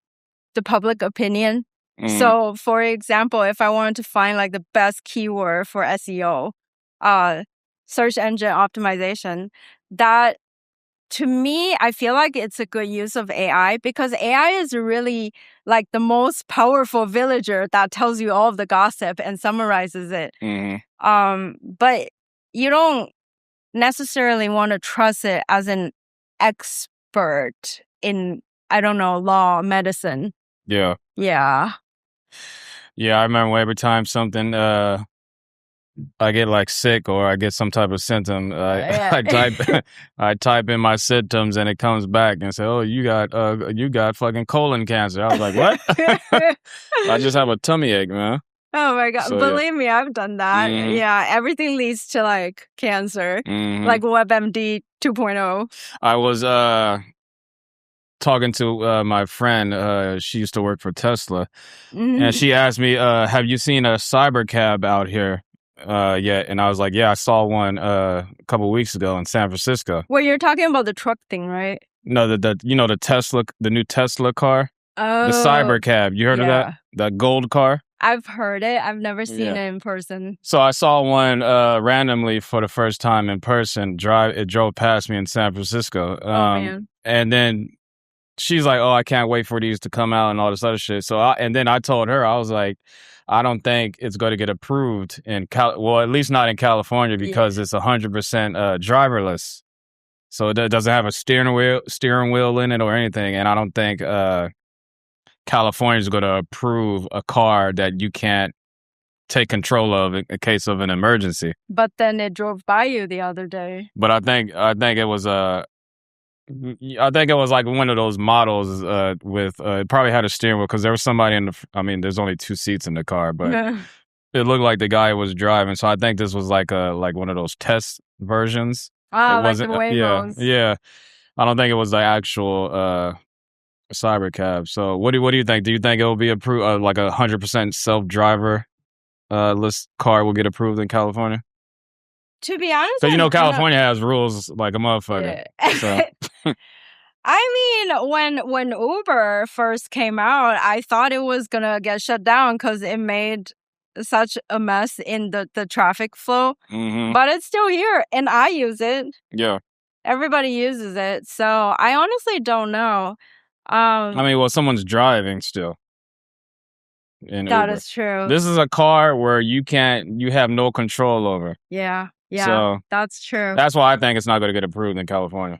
the public opinion. So, for example, if I wanted to find like the best keyword for SEO, search engine optimization, that to me, I feel like it's a good use of AI because AI is really like the most powerful villager that tells you all of the gossip and summarizes it. But you don't necessarily want to trust it as an expert in, I don't know, law, medicine. Yeah. Yeah. Yeah, I remember every time something I get like sick or I get some type of symptom, I type I type in my symptoms and it comes back and say, "Oh, you got fucking colon cancer." I was like, "What?" I just have a tummy ache, man. Oh my God. So, Believe me, I've done that. Mhm. Yeah, everything leads to like cancer, Mhm. like WebMD 2.0. I was talking to my friend. She used to work for Tesla, and she asked me, "Have you seen a cyber cab out here yet?" And I was like, "Yeah, I saw one a couple weeks ago in San Francisco." Well, you're talking about the truck thing, right? No, the Tesla, the new Tesla car, Oh, the cyber cab. You heard of that? That gold car? I've heard it. I've never seen Yeah. it in person. So I saw one randomly for the first time in person. It drove past me in San Francisco. Man. And then she's like, "Oh, I can't wait for these to come out and all this other shit." So then I told her, I was like, I don't think it's going to get approved well, at least not in California, because it's 100% driverless. So it doesn't have a steering wheel in it or anything. And I don't think California is going to approve a car that you can't take control of in case of an emergency. But then it drove by you the other day. But I think it was like one of those models with it probably had a steering wheel, because there was somebody there's only 2 seats in the car, but it looked like the guy was driving. So I think this was like one of those test versions. It wasn't like the Waymos. Yeah. I don't think it was the actual cyber cab. So what do you think? Do you think it will be approved? Like 100% self-driver list car will get approved in California? To be honest, because California has rules like a motherfucker. So. I mean, when Uber first came out, I thought it was gonna get shut down because it made such a mess in the traffic flow. Mm-hmm. But it's still here, and I use it. Yeah. Everybody uses it, so I honestly don't know. Well, someone's driving still. That is true. This is a car where you have no control over. Yeah, So that's true. That's why I think it's not going to get approved in California.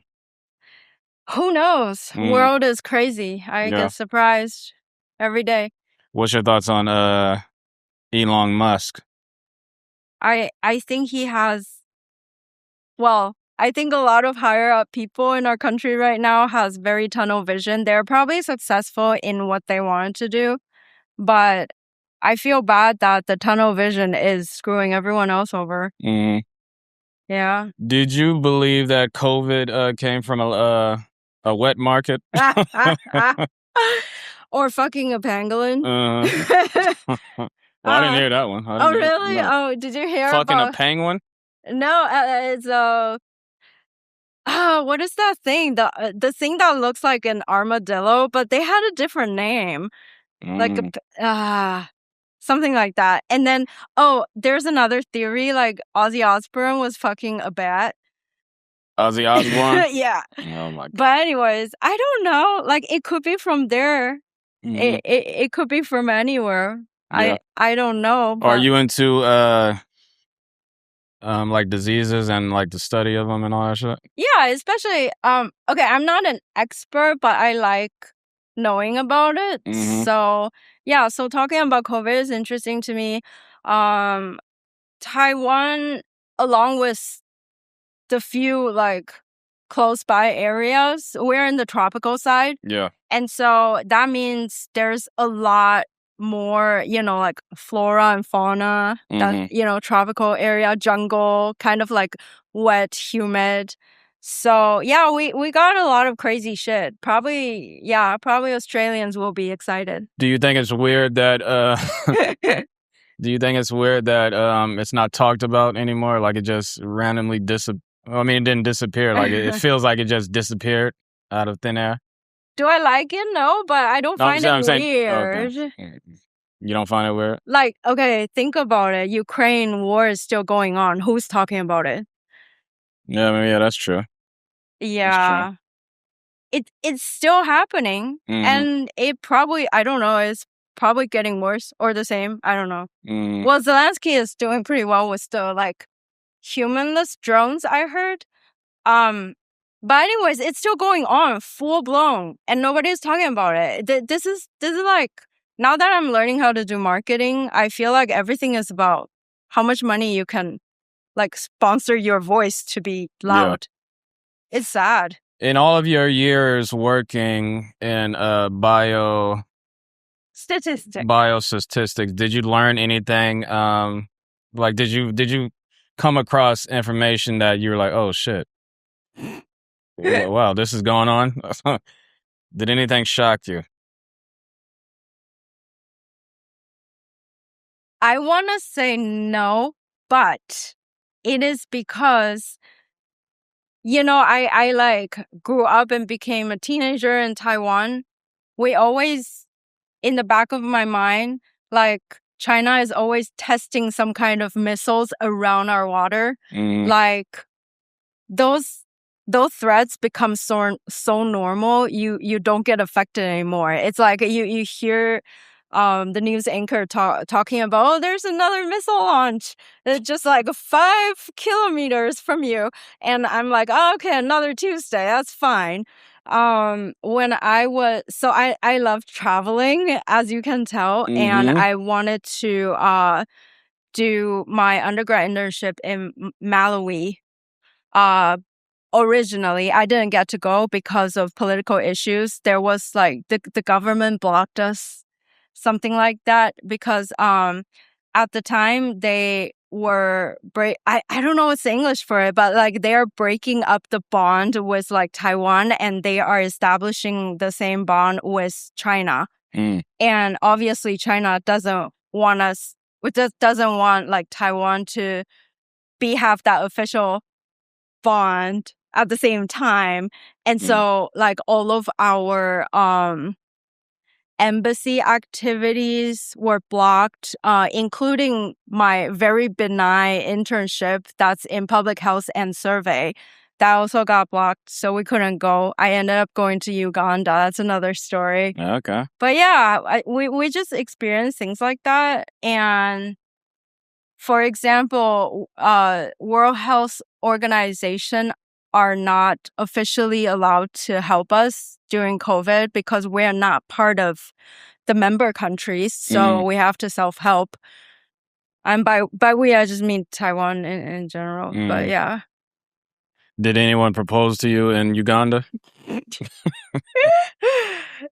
Who knows? World is crazy. I get surprised every day. What's your thoughts on Elon Musk? I think he has. Well, I think a lot of higher up people in our country right now has very tunnel vision. They're probably successful in what they wanted to do, but I feel bad that the tunnel vision is screwing everyone else over. Mm. Yeah. Did you believe that COVID came from a wet market? Or fucking a pangolin? Well, I didn't hear that one. Oh, really? No. Oh, did you hear fucking a penguin? No, it's what is that thing? The thing that looks like an armadillo, but they had a different name. Like something like that. And then there's another theory, like Ozzy Osbourne was fucking a bat. Ozzy Osbourne? Yeah. Oh my God. But anyways, I don't know. Like it could be from there. Mm-hmm. It could be from anywhere. Yeah. I don't know. But... Are you into like diseases and like the study of them and all that shit? Yeah, especially okay, I'm not an expert, but I like knowing about it. Mm-hmm. So talking about COVID is interesting to me. Taiwan, along with the few like close by areas, we're in the tropical side. Yeah. And so that means there's a lot more, like flora and fauna, that, tropical area, jungle, kind of like wet, humid. So yeah, we got a lot of crazy shit. Probably Australians will be excited. Do you think it's weird that it's not talked about anymore? Like it just randomly it didn't disappear. Like it feels like it just disappeared out of thin air. Do I like it? No, but I don't find it weird. Okay. You don't find it weird? Like, okay, think about it. Ukraine war is still going on. Who's talking about it? Yeah, that's true. Yeah. That's true. It's still happening. Mm-hmm. And it probably, I don't know, it's probably getting worse or the same. I don't know. Mm-hmm. Well, Zelensky is doing pretty well with still like humanless drones, I heard. But anyways, it's still going on, full blown, and nobody's talking about it. This is like, now that I'm learning how to do marketing, I feel like everything is about how much money you can like sponsor your voice to be loud. Yeah. It's sad. In all of your years working in biostatistics, did you learn anything? Like, did you come across information that you were like, oh shit, wow, this is going on? Did anything shock you? I want to say no, but it is because, you know, I like grew up and became a teenager in Taiwan. We always, in the back of my mind, like China is always testing some kind of missiles around our water. Like those threats become so normal, you don't get affected anymore. It's like you hear the news anchor talking about, oh, there's another missile launch. It's just like 5 kilometers from you. And I'm like, oh, okay, another Tuesday. That's fine. When I was, so I love traveling, as you can tell, and I wanted to do my undergrad internship in Malawi. Originally, I didn't get to go because of political issues. There was like the government blocked us, something like that, because at the time they were I don't know what's the English for it, but like they are breaking up the bond with like Taiwan, and they are establishing the same bond with China. And obviously China doesn't want like Taiwan to have that official bond at the same time. And so like all of our embassy activities were blocked, including my very benign internship that's in public health and survey. That also got blocked, so we couldn't go. I ended up going to Uganda. That's another story. Okay. But yeah, we just experienced things like that. And for example, World Health Organization are not officially allowed to help us during COVID because we're not part of the member countries. So we have to self-help. And by we, I just mean Taiwan in general. But yeah. Did anyone propose to you in Uganda?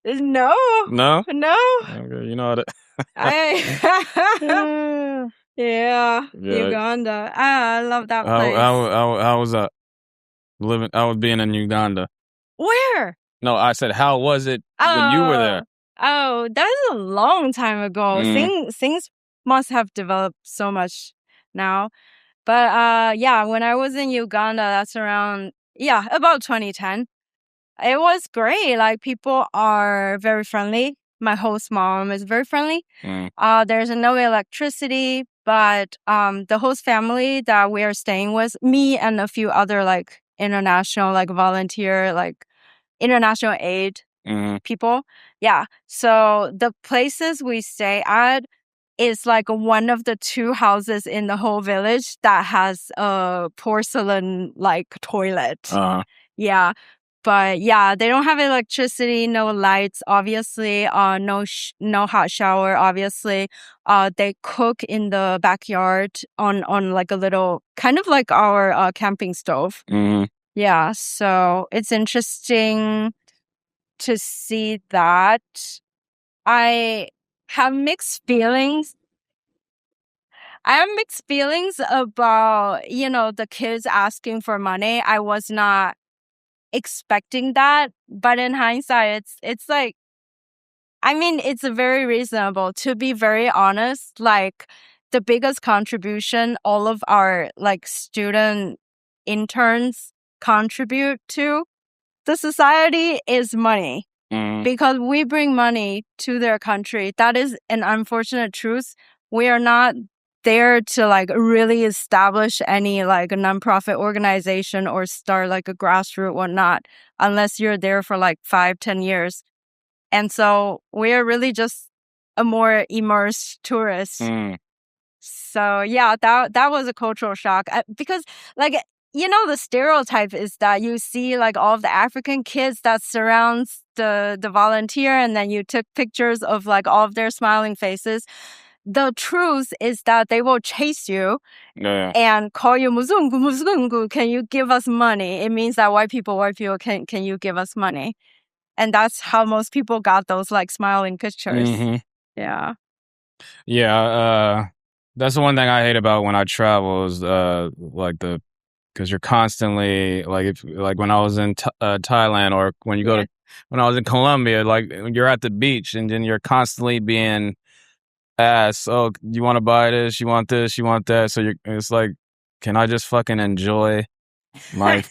No. No? No. Okay, you know what? Yeah, Uganda. I love that place. How was that? I was being in Uganda. Where? No, I said, how was it when you were there? Oh, that was a long time ago. Things must have developed so much now. But yeah, when I was in Uganda, that's around, about 2010. It was great. Like, people are very friendly. My host mom is very friendly. There's no electricity, but the host family that we are staying with, me and a few other like international, like volunteer, like international aid people. Yeah. So the places we stay at is like one of the 2 houses in the whole village that has a porcelain like toilet. Yeah. But yeah, they don't have electricity, no lights, obviously, no hot shower, obviously. They cook in the backyard on like a little, kind of like our camping stove. Yeah, so it's interesting to see that. I have mixed feelings. I have mixed feelings about, you know, the kids asking for money. I was not expecting that, but in hindsight, it's like, I mean, it's very reasonable. To be very honest, like the biggest contribution all of our like student interns contribute to the society is money, because we bring money to their country. That is an unfortunate truth. We are not there to like really establish any like a nonprofit organization or start like a grassroots whatnot, unless you're there for like 5-10 years. And so we are really just a more immersed tourist. So yeah, that was a cultural shock because like the stereotype is that you see like all of the African kids that surrounds the volunteer, and then you took pictures of like all of their smiling faces. The truth is that they will chase you and call you muzungu, muzungu. Can you give us money? It means that white people, can you give us money? And that's how most people got those like smiling pictures. Mhm. Yeah. Yeah, that's the one thing I hate about when I travel is like because you're constantly like when I was in Thailand, or when you go when I was in Colombia, like you're at the beach and then you're constantly being asked, "Oh, you want to buy this? You want this? You want that?" So it's like, can I just fucking enjoy my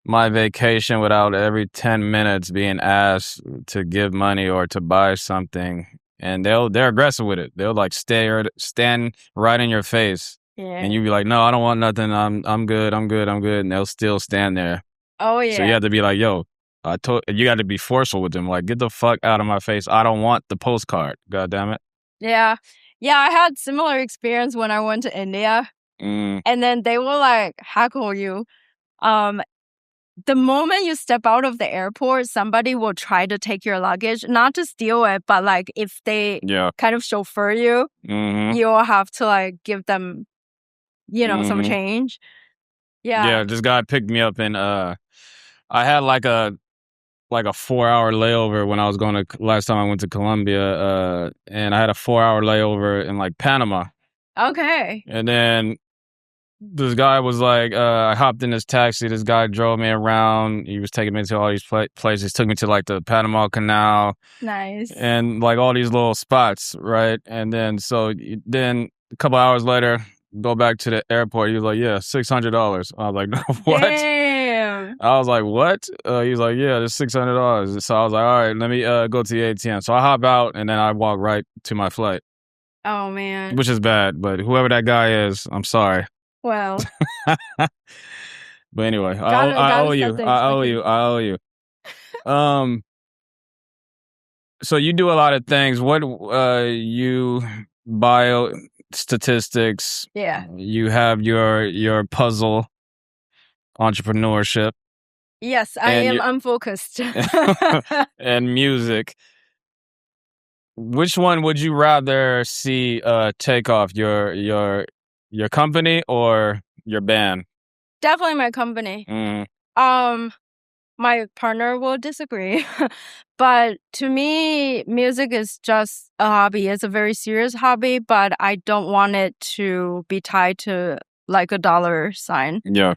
my vacation without every 10 minutes being asked to give money or to buy something? And they're aggressive with it. They'll like stand right in your face, and you be like, "No, I don't want nothing. I'm good. I'm good. I'm good." And they'll still stand there. Oh yeah. So you have to be like, "Yo, you got to be forceful with them. Like, get the fuck out of my face. I don't want the postcard. God damn it." Yeah. Yeah, I had similar experience when I went to India. And then they will like heckle you. The moment you step out of the airport, somebody will try to take your luggage, not to steal it, but like if they kind of chauffeur you, you'll have to like give them, some change. Yeah. Yeah, this guy picked me up, and I had like a 4-hour layover when I was going to last time I went to Colombia, and I had a 4-hour layover in like Panama. Okay. And then this guy was like, I hopped in this taxi. This guy drove me around. He was taking me to all these places. Took me to like the Panama Canal. Nice. And like all these little spots, right? And then then a couple hours later, go back to the airport. He was like, "Yeah, $600." I was like, "No, what?" Damn. I was like, "What?" He was like, "Yeah, there's $600." So I was like, "All right, let me go to the ATM." So I hop out and then I walk right to my flight. Oh man. Which is bad, but whoever that guy is, I'm sorry. Well. But anyway, I owe you. I owe you. So you do a lot of things. What you bio statistics? Yeah. You have your puzzle entrepreneurship. Yes, I am unfocused. And music. Which one would you rather see take off, your company or your band? Definitely my company. My partner will disagree. But to me, music is just a hobby. It's a very serious hobby, but I don't want it to be tied to like a dollar sign. Yeah.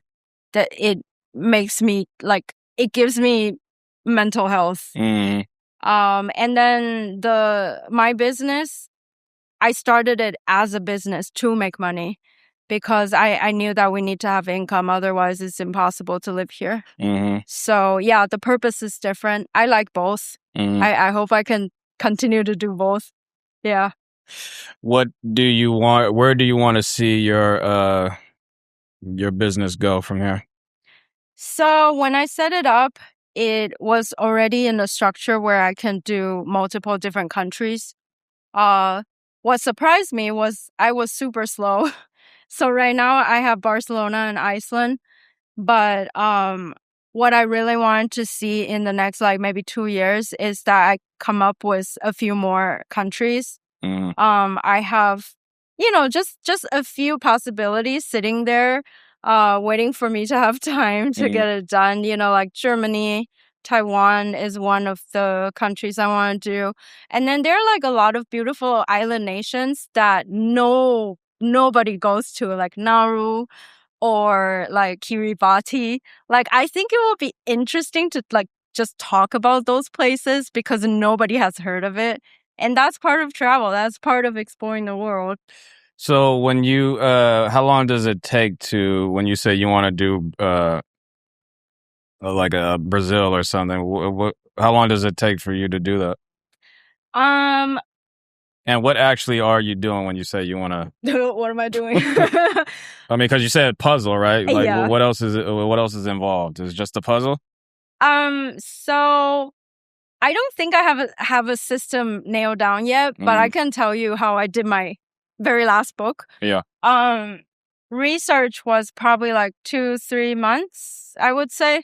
That it makes me like, it gives me mental health. And then my business, I started it as a business to make money because I knew that we need to have income. Otherwise, it's impossible to live here. So yeah, the purpose is different. I like both. I hope I can continue to do both. Yeah. What do you want? Where do you want to see your business go from here? So when I set it up, it was already in a structure where I can do multiple different countries. What surprised me was I was super slow. So right now I have Barcelona and Iceland, but what I really want to see in the next like maybe 2 years is that I come up with a few more countries. I have, just a few possibilities sitting there, waiting for me to have time to get it done. Like Germany, Taiwan is one of the countries I want to do. And then there are like a lot of beautiful island nations that nobody goes to, like Nauru or like Kiribati. Like, I think it will be interesting to like just talk about those places because nobody has heard of it. And that's part of travel. That's part of exploring the world. So when you, how long does it take when you say you want to do, like a Brazil or something? How long does it take for you to do that? And what actually are you doing when you say you want to? What am I doing? I mean, because you said puzzle, right? Like, yeah. what else is involved? Is it just a puzzle? So I don't think I have a system nailed down yet, but I can tell you how I did my very last book. Yeah. Research was probably like 2-3 months, I would say.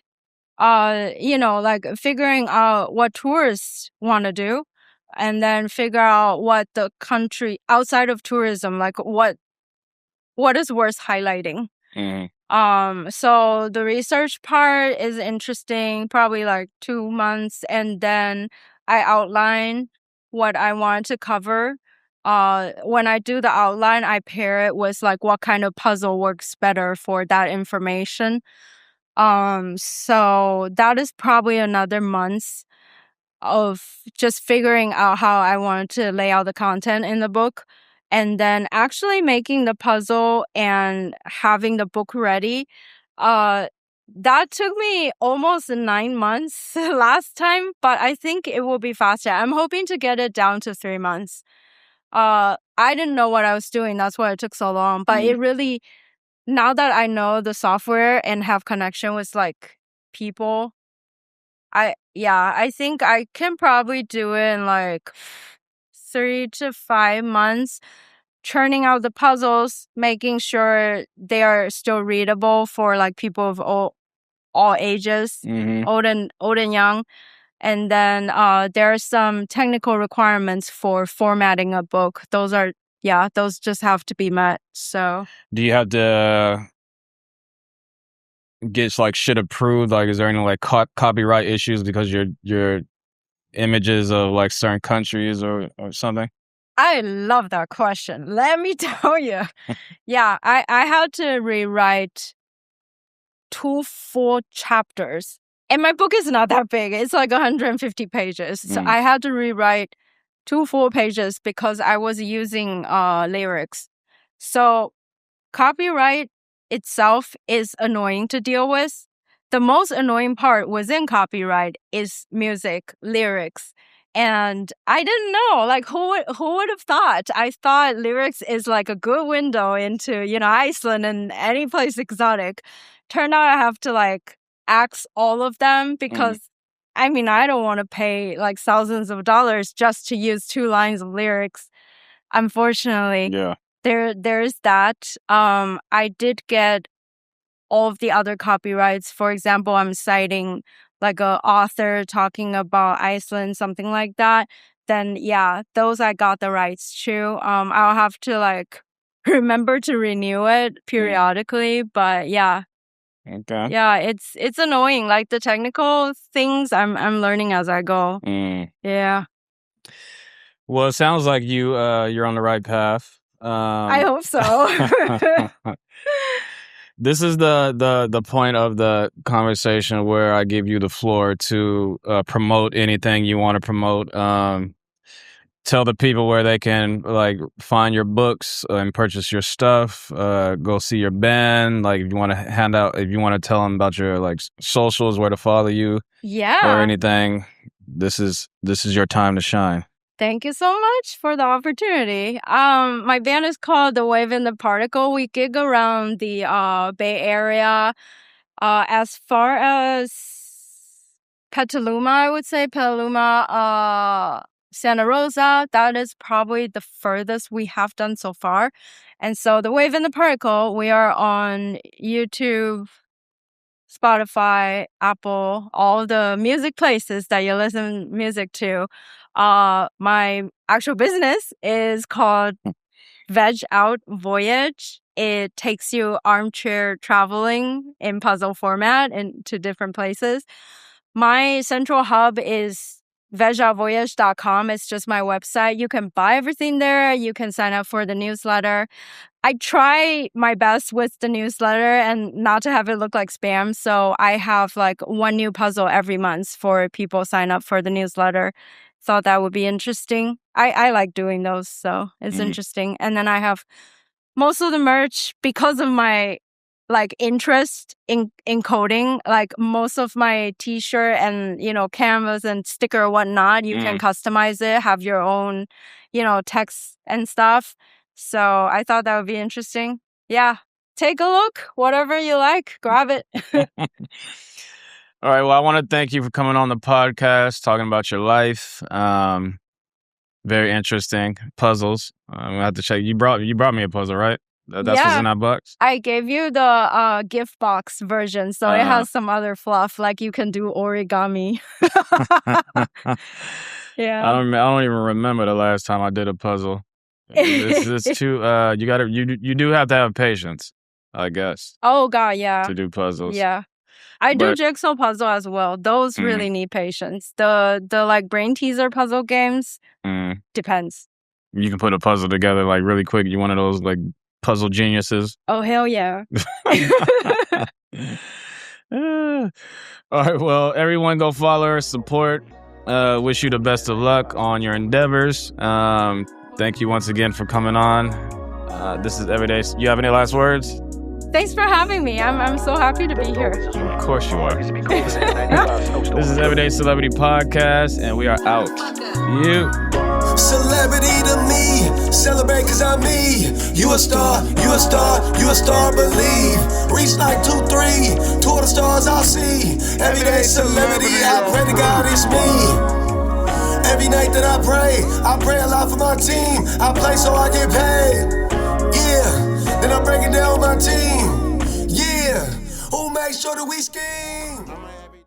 Like figuring out what tourists want to do, and then figure out what the country outside of tourism, like what is worth highlighting. So the research part is interesting, probably like 2 months, and then I outline what I want to cover. When I do the outline, I pair it with like what kind of puzzle works better for that information. So that is probably another month of just figuring out how I want to lay out the content in the book, and then actually making the puzzle and having the book ready. That took me almost 9 months last time, but I think it will be faster. I'm hoping to get it down to 3 months. I didn't know what I was doing. That's why it took so long. But it really, now that I know the software and have connection with like people, I think I can probably do it in like 3 to 5 months, churning out the puzzles, making sure they are still readable for like people of all ages, old and young. And then there are some technical requirements for formatting a book. Those just have to be met. So do you have to get like shit approved? Like, is there any like copyright issues because your images of like certain countries or something? I love that question. Let me tell you. Yeah, I had to rewrite 2 full chapters. And my book is not that big. It's like 150 pages. So I had to rewrite 2 full pages because I was using lyrics. So copyright itself is annoying to deal with. The most annoying part within copyright is music, lyrics. And I didn't know, like, who would have thought? I thought lyrics is like a good window into, Iceland and any place exotic. Turned out I have to like axe all of them because I don't want to pay like thousands of dollars just to use 2 lines of lyrics. Unfortunately. Yeah. There's that. I did get all of the other copyrights. For example, I'm citing like an author talking about Iceland, something like that. Then those I got the rights to. I'll have to like remember to renew it periodically, but yeah. Okay. Yeah, it's annoying. Like the technical things I'm learning as I go. Yeah. Well, it sounds like you're on the right path. I hope so. This is the point of the conversation where I give you the floor to promote anything you want to promote. Tell the people where they can like find your books and purchase your stuff. Go see your band. Like if you want to if you want to tell them about your like socials, where to follow you, or anything. This is your time to shine. Thank you so much for the opportunity. My band is called The Wave and the Particle. We gig around the Bay Area, as far as Petaluma, I would say Petaluma, Santa Rosa. That is probably the furthest we have done so far. And so The Wave and the Particle, we are on YouTube, Spotify, Apple, all the music places that you listen music to. My actual business is called Veg Out Voyage. It takes you armchair traveling in puzzle format into different places. My central hub is vegoutvoyage.com. It's just my website. You can buy everything there. You can sign up for the newsletter. I try my best with the newsletter and not to have it look like spam. So I have like 1 new puzzle every month for people sign up for the newsletter. Thought that would be interesting. I like doing those, so it's interesting. And then I have most of the merch because of my like interest in coding. Like most of my t-shirt and canvas and sticker or whatnot, you can customize it, have your own text and stuff. So I thought that would be interesting. Yeah, take a look, whatever you like, grab it. All right, well, I want to thank you for coming on the podcast, talking about your life. Very interesting. Puzzles. I'm gonna have to check. You brought me a puzzle, right? That's what's Yeah. in that box? I gave you the gift box version, so it has some other fluff, like you can do origami. Yeah. I don't even remember the last time I did a puzzle. It's too you do have to have patience, I guess, Oh God, yeah. to do puzzles. Yeah. I do But- jigsaw puzzle as well. Those really need patience. The like brain teaser puzzle games depends. You can put a puzzle together like really quick. You one of those like puzzle geniuses. Oh hell yeah. All right, well, everyone go follow her, support. Wish you the best of luck on your endeavors. Thank you once again for coming on. This is Everyday. You have any last words? Thanks for having me. I'm so happy to be here. Of course you are. This is Everyday Celebrity Podcast, and we are out. You. Celebrity to me, celebrate cause I'm me. You a star, you a star, you a star, believe. Reach like 2-3, toward the stars I'll see. Everyday celebrity, I pray to God it's me. Every night that I pray a lot for my team. I play so I get paid, yeah. Then I break it down with my team, yeah. Who makes sure that we scheme?